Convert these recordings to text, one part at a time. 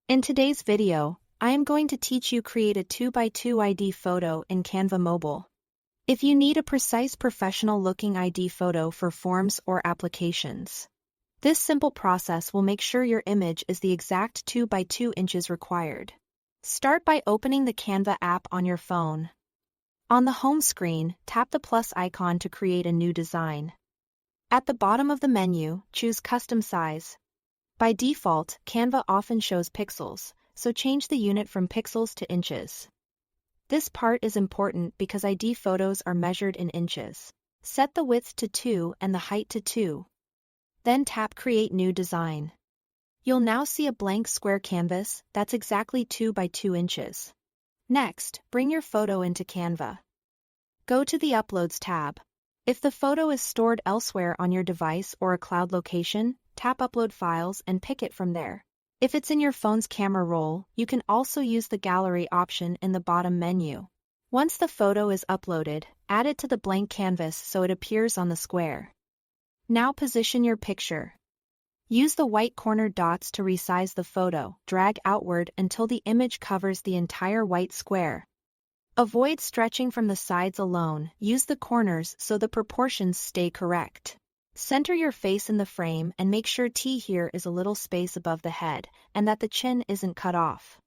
In today's video, I am going to teach you create a 2x2 ID photo in Canva Mobile. If you need a precise professional-looking ID photo for forms or applications, this simple process will make sure your image is the exact 2x2 inches required. Start by opening the Canva app on your phone. On the home screen, tap the plus icon to create a new design. At the bottom of the menu, choose Custom Size. By default, Canva often shows pixels, so change the unit from pixels to inches. This part is important because ID photos are measured in inches. Set the width to 2 and the height to 2. Then tap Create New Design. You'll now see a blank square canvas that's exactly 2 by 2 inches. Next, bring your photo into Canva. Go to the Uploads tab. If the photo is stored elsewhere on your device or a cloud location, tap Upload Files and pick it from there. If it's in your phone's camera roll, you can also use the Gallery option in the bottom menu. Once the photo is uploaded, add it to the blank canvas so it appears on the square. Now position your picture. Use the white corner dots to resize the photo. Drag outward until the image covers the entire white square. Avoid stretching from the sides alone. Use the corners so the proportions stay correct. Center your face in the frame and make sure T here is a little space above the head and that the chin isn't cut off.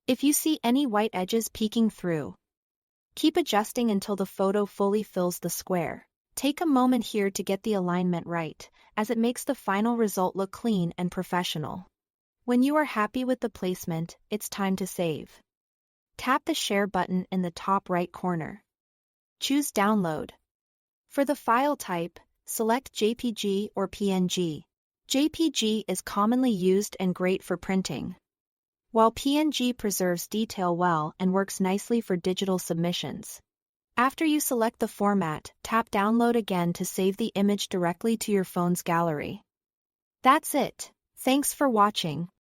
If you see any white edges peeking through, keep adjusting until the photo fully fills the square. Take a moment here to get the alignment right, as it makes the final result look clean and professional. When you are happy with the placement, it's time to save. Tap the Share button in the top right corner. Choose Download. For the file type, select JPG or PNG. JPG is commonly used and great for printing, while PNG preserves detail well and works nicely for digital submissions. After you select the format, tap Download again to save the image directly to your phone's gallery. That's it. Thanks for watching.